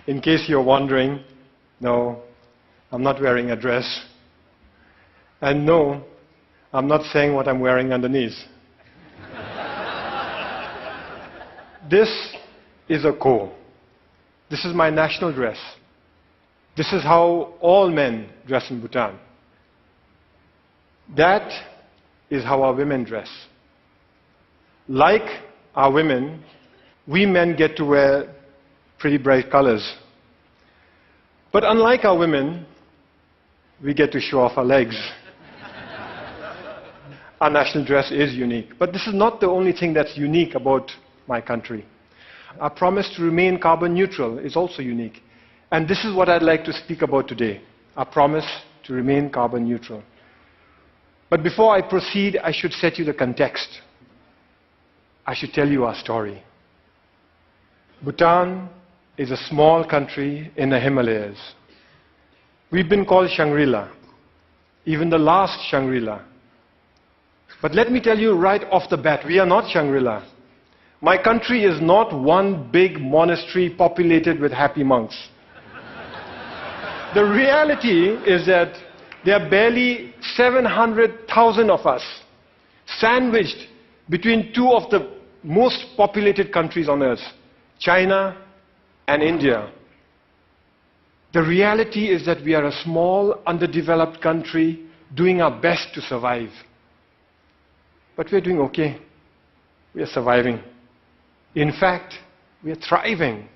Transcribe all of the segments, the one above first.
In case you're wondering, no, I'm not wearing a dress. And no, I'm not saying what I'm wearing underneath. This is a ko. This is my national dress. This is how all men dress in Bhutan. That is how our women dress. Like our women, we men get to wear pretty bright colors. But unlike our women, we get to show off our legs. Our national dress is unique. But this is not the only thing that's unique about my country. Our promise to remain carbon neutral is also unique. And this is what I'd like to speak about today. Our promise to remain carbon neutral. But before I proceed, I should set you the context. I should tell you our story. Bhutan is a small country in the Himalayas. We've been called Shangri-La, even the last Shangri-La. But let me tell you right off the bat, we are not Shangri-La. My country is not one big monastery populated with happy monks. The reality is that there are barely 700,000 of us, sandwiched between two of the most populated countries on earth, China and India. The reality is that we are a small, underdeveloped country doing our best to survive. But we're doing okay. We are surviving. In fact, we are thriving.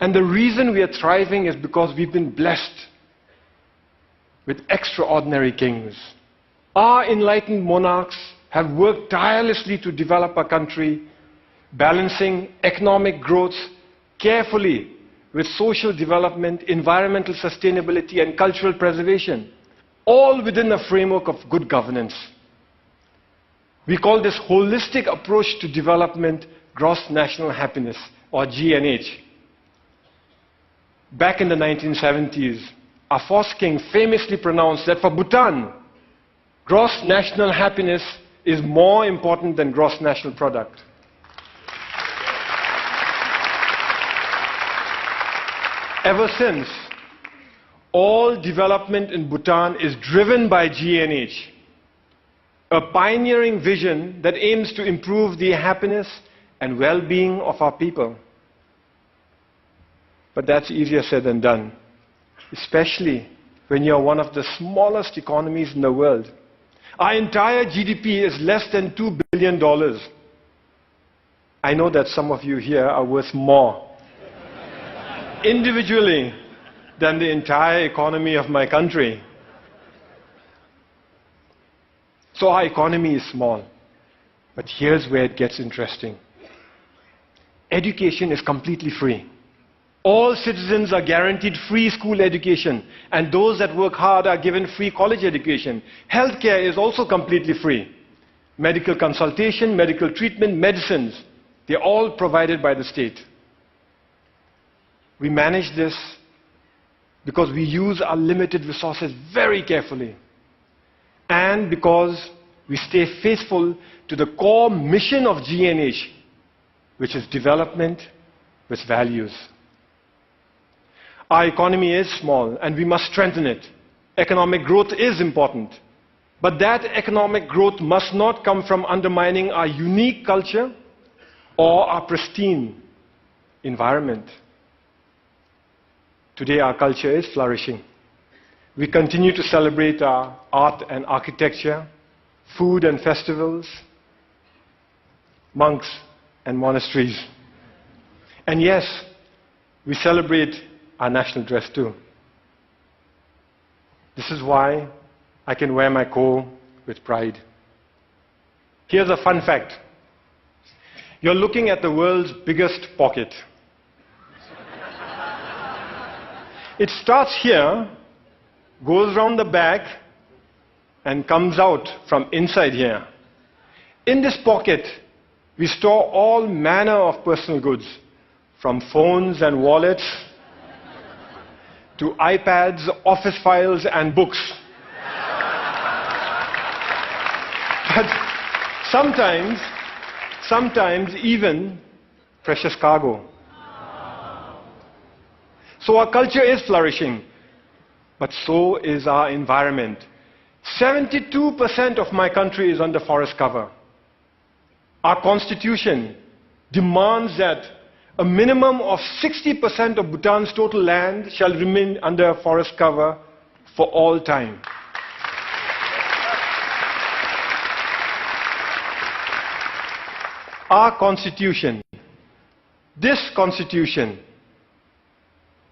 And the reason we are thriving is because we've been blessed with extraordinary kings. Our enlightened monarchs have worked tirelessly to develop our country, balancing economic growth carefully with social development, environmental sustainability, and cultural preservation, all within a framework of good governance. We call this holistic approach to development gross national happiness, or GNH. Back in the 1970s, our first king famously pronounced that for Bhutan, gross national happiness is more important than gross national product. Ever since, all development in Bhutan is driven by GNH, a pioneering vision that aims to improve the happiness and well-being of our people. But that's easier said than done, especially when you're one of the smallest economies in the world. Our entire GDP is less than $2 billion. I know that some of you here are worth more individually than the entire economy of my country. So our economy is small. But here's where it gets interesting. Education is completely free. All citizens are guaranteed free school education, and those that work hard are given free college education. Healthcare is also completely free. Medical consultation, medical treatment, medicines, they're all provided by the state. We manage this because we use our limited resources very carefully, and because we stay faithful to the core mission of GNH, which is development with values. Our economy is small and we must strengthen it. Economic growth is important. But that economic growth must not come from undermining our unique culture or our pristine environment. Today our culture is flourishing. We continue to celebrate our art and architecture, food and festivals, monks and monasteries. And yes, we celebrate our national dress too. This is why I can wear my ko with pride. Here's a fun fact. You're looking at the world's biggest pocket. It starts here, goes round the back, and comes out from inside here. In this pocket, we store all manner of personal goods, from phones and wallets to iPads, office files, and books. But sometimes, sometimes even precious cargo. So our culture is flourishing, but so is our environment. 72% of my country is under forest cover. Our constitution demands that a minimum of 60% of Bhutan's total land shall remain under forest cover for all time. Our constitution, this constitution,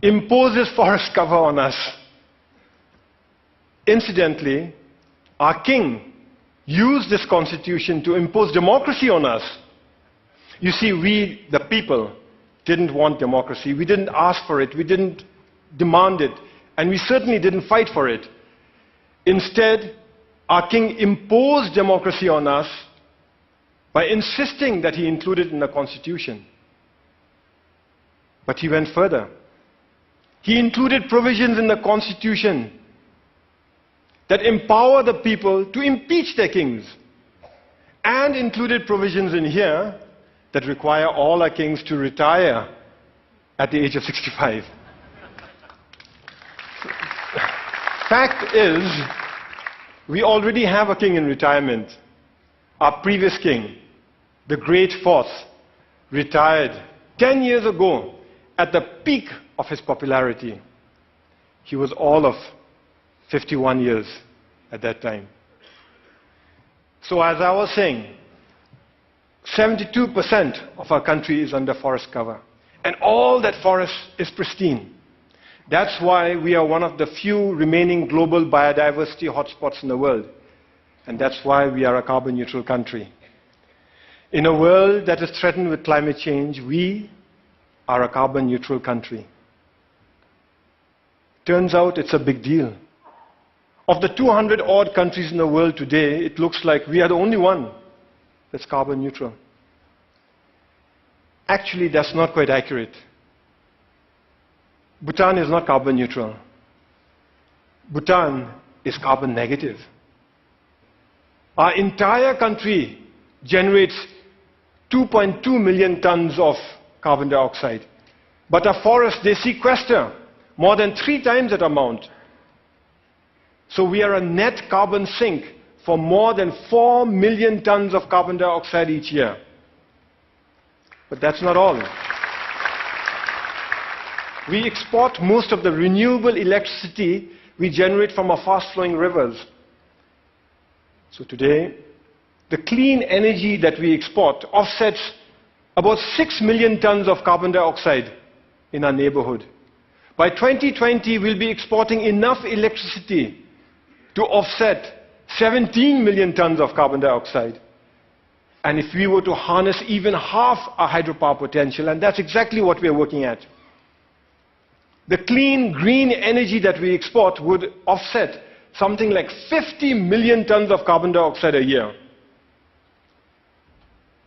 imposes forest cover on us. Incidentally, our king used this constitution to impose democracy on us. You see, we, the people, didn't want democracy. We didn't ask for it. We didn't demand it. And we certainly didn't fight for it. Instead, our king imposed democracy on us by insisting that he include it in the constitution. But he went further. He included provisions in the constitution that empower the people to impeach their kings, and included provisions in here that require all our kings to retire at the age of 65. Fact is, we already have a king in retirement. Our previous king, the Great Fourth, retired 10 years ago at the peak of his popularity. He was all of 51 years at that time. So as I was saying, 72% of our country is under forest cover. And all that forest is pristine. That's why we are one of the few remaining global biodiversity hotspots in the world. And that's why we are a carbon neutral country. In a world that is threatened with climate change, we are a carbon neutral country. Turns out it's a big deal. Of the 200 odd countries in the world today, it looks like we are the only one that's carbon neutral. Actually, that's not quite accurate. Bhutan is not carbon neutral. Bhutan is carbon negative. Our entire country generates 2.2 million tons of carbon dioxide. But our forests, they sequester more than 3 times that amount. So we are a net carbon sink for more than 4 million tons of carbon dioxide each year. But that's not all. We export most of the renewable electricity we generate from our fast-flowing rivers. So today, the clean energy that we export offsets about 6 million tons of carbon dioxide in our neighborhood. By 2020, we'll be exporting enough electricity to offset 17 million tons of carbon dioxide. And if we were to harness even half our hydropower potential, and that's exactly what we're working at, the clean, green energy that we export would offset something like 50 million tons of carbon dioxide a year.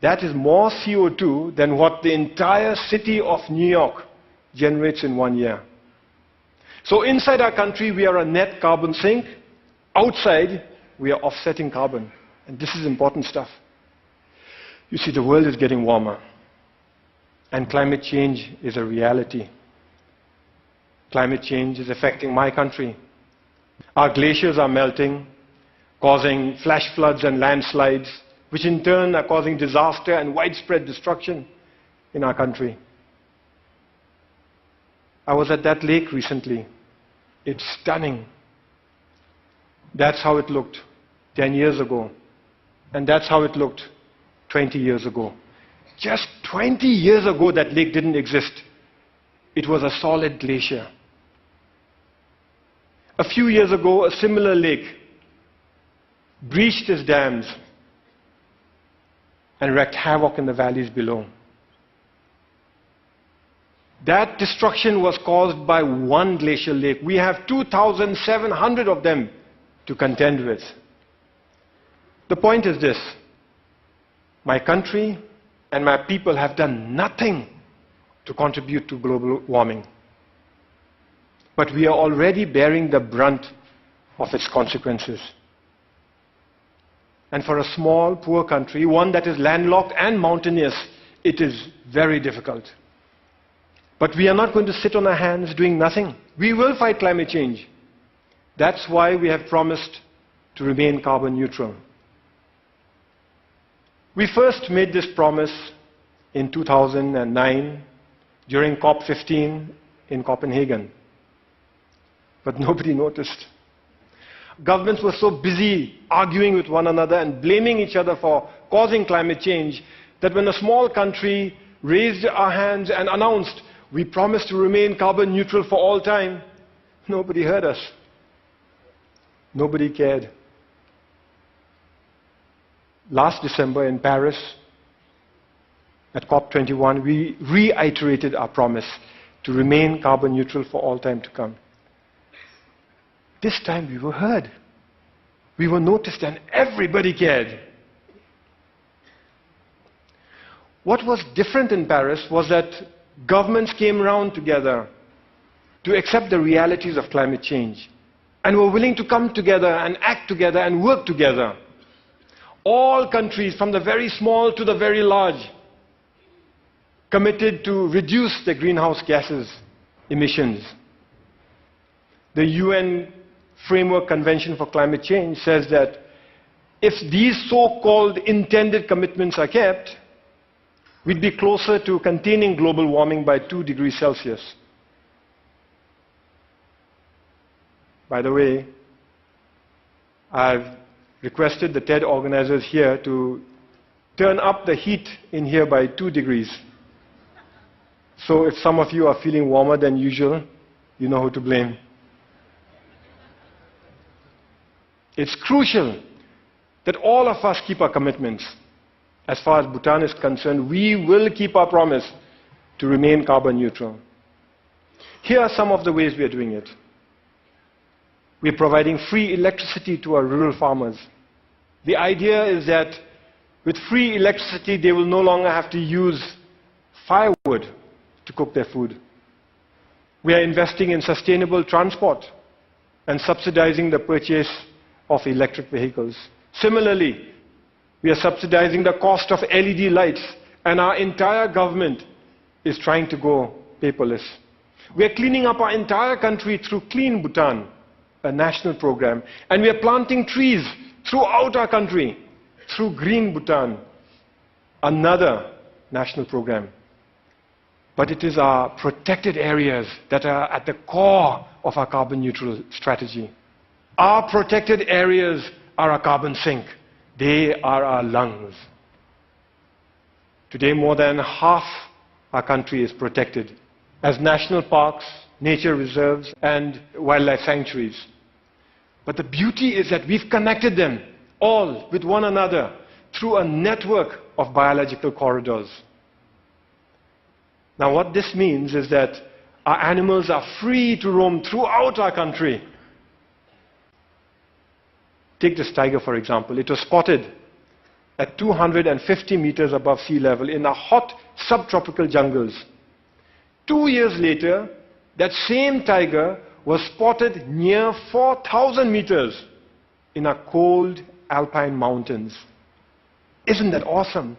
That is more CO2 than what the entire city of New York generates in 1 year. So inside our country, we are a net carbon sink. Outside, we are offsetting carbon. And this is important stuff. You see, the world is getting warmer. And climate change is a reality. Climate change is affecting my country. Our glaciers are melting, causing flash floods and landslides, which in turn are causing disaster and widespread destruction in our country. I was at that lake recently. It's stunning. That's how it looked 10 years ago. And that's how it looked 20 years ago. Just 20 years ago, that lake didn't exist. It was a solid glacier. A few years ago, a similar lake breached its dams and wreaked havoc in the valleys below. That destruction was caused by one glacial lake. We have 2,700 of them to contend with. The point is this: my country and my people have done nothing to contribute to global warming. But we are already bearing the brunt of its consequences. And for a small, poor country, one that is landlocked and mountainous, it is very difficult. But we are not going to sit on our hands doing nothing. We will fight climate change. That's why we have promised to remain carbon neutral. We first made this promise in 2009 during COP15 in Copenhagen. But nobody noticed. Governments were so busy arguing with one another and blaming each other for causing climate change that when a small country raised our hands and announced, we promise to remain carbon neutral for all time, nobody heard us. Nobody cared. Last December in Paris, at COP21, we reiterated our promise to remain carbon neutral for all time to come. This time we were heard. We were noticed and everybody cared. What was different in Paris was that governments came around together to accept the realities of climate change and were willing to come together and act together and work together. All countries, from the very small to the very large, committed to reduce the greenhouse gases emissions. The UN Framework Convention for Climate Change says that if these so-called intended commitments are kept, we'd be closer to containing global warming by 2 degrees Celsius. By the way, I've requested the TED organizers here to turn up the heat in here by 2 degrees. So if some of you are feeling warmer than usual, you know who to blame. It's crucial that all of us keep our commitments. As far as Bhutan is concerned, we will keep our promise to remain carbon neutral. Here are some of the ways we are doing it. We are providing free electricity to our rural farmers. The idea is that with free electricity, they will no longer have to use firewood to cook their food. We are investing in sustainable transport and subsidizing the purchase of electric vehicles. Similarly, we are subsidizing the cost of LED lights, and our entire government is trying to go paperless. We are cleaning up our entire country through Clean Bhutan, a national program, and we are planting trees throughout our country through Green Bhutan, another national program. But it is our protected areas that are at the core of our carbon neutral strategy. Our protected areas are our carbon sink. They are our lungs. Today, more than half our country is protected as national parks, nature reserves, and wildlife sanctuaries. But the beauty is that we've connected them all with one another through a network of biological corridors. Now, what this means is that our animals are free to roam throughout our country. Take this tiger, for example. It was spotted at 250 meters above sea level in the hot subtropical jungles. 2 years later, that same tiger was spotted near 4,000 meters in our cold alpine mountains. Isn't that awesome?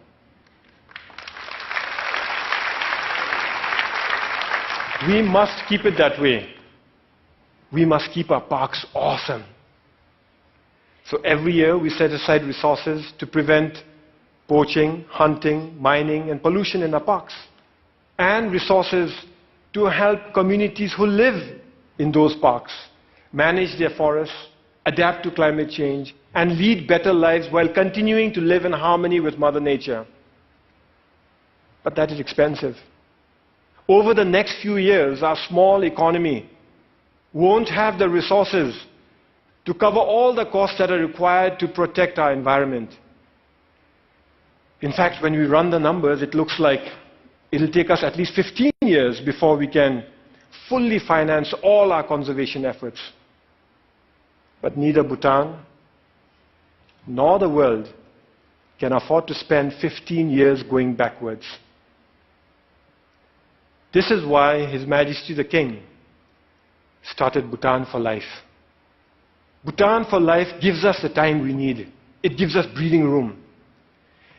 We must keep it that way. We must keep our parks awesome. So every year we set aside resources to prevent poaching, hunting, mining, and pollution in our parks. And resources to help communities who live in those parks manage their forests, adapt to climate change, and lead better lives while continuing to live in harmony with Mother Nature. But that is expensive. Over the next few years, our small economy won't have the resources to cover all the costs that are required to protect our environment. In fact, when we run the numbers, it looks like it'll take us at least 15 years before we can fully finance all our conservation efforts. But neither Bhutan nor the world can afford to spend 15 years going backwards. This is why His Majesty the King started Bhutan for Life. Bhutan for Life gives us the time we need. It gives us breathing room.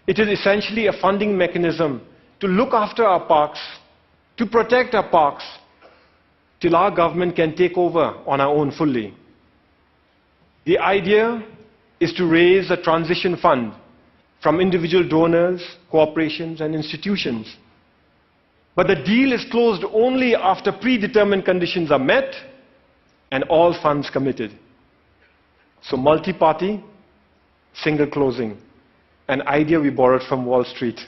It is essentially a funding mechanism to look after our parks, to protect our parks till our government can take over on our own fully. The idea is to raise a transition fund from individual donors, corporations, and institutions. But the deal is closed only after predetermined conditions are met and all funds committed. So multi-party, single closing, an idea we borrowed from Wall Street.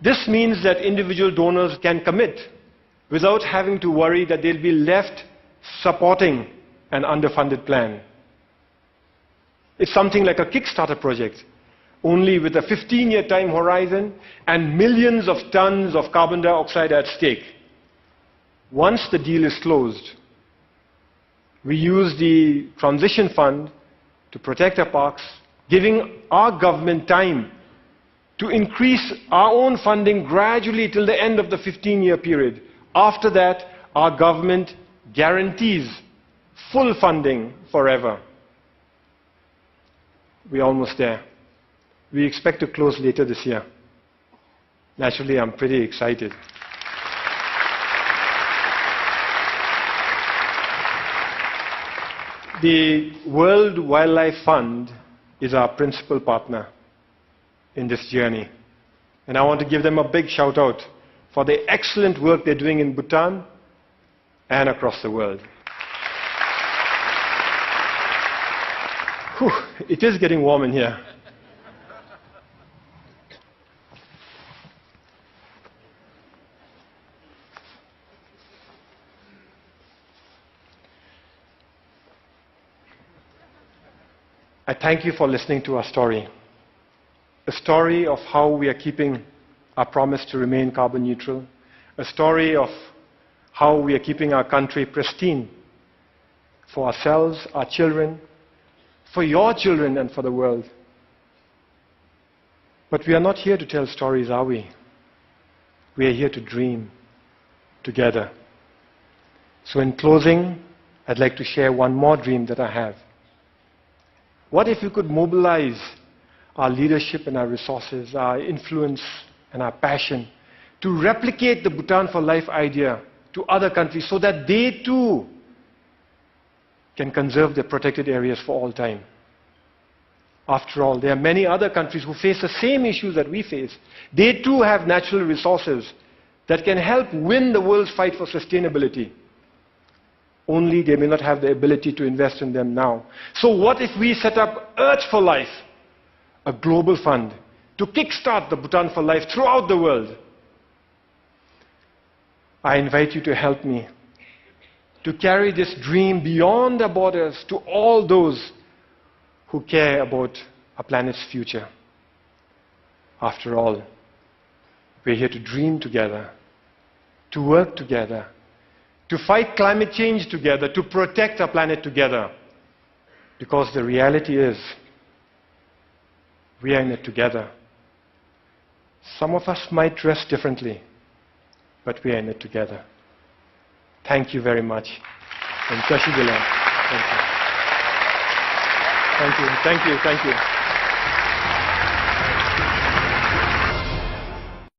This means that individual donors can commit without having to worry that they'll be left supporting an underfunded plan. It's something like a Kickstarter project, only with a 15-year time horizon and millions of tons of carbon dioxide at stake. Once the deal is closed, we use the transition fund to protect our parks, giving our government time to increase our own funding gradually till the end of the 15-year period. After that, our government guarantees full funding forever. We're almost there. We expect to close later this year. Naturally, I'm pretty excited. The World Wildlife Fund is our principal partner in this journey. And I want to give them a big shout out for the excellent work they're doing in Bhutan and across the world. Whew, it is getting warm in here. I thank you for listening to our story. A story of how we are keeping our promise to remain carbon neutral. A story of how we are keeping our country pristine for ourselves, our children, for your children, and for the world. But we are not here to tell stories, are we? We are here to dream together. So in closing, I'd like to share one more dream that I have. What if we could mobilize our leadership and our resources, our influence and our passion to replicate the Bhutan for Life idea to other countries so that they too can conserve their protected areas for all time? After all, there are many other countries who face the same issues that we face. They too have natural resources that can help win the world's fight for sustainability. Only they may not have the ability to invest in them now. So what if we set up Earth for Life, a global fund, to kickstart the Bhutan for Life throughout the world? I invite you to help me to carry this dream beyond our borders to all those who care about our planet's future. After all, we're here to dream together, to work together, to fight climate change together, to protect our planet together. Because the reality is, we are in it together. Some of us might dress differently, but we are in it together. Thank you very much. And Kashi Dila. Thank you. Thank you. Thank you. Thank you.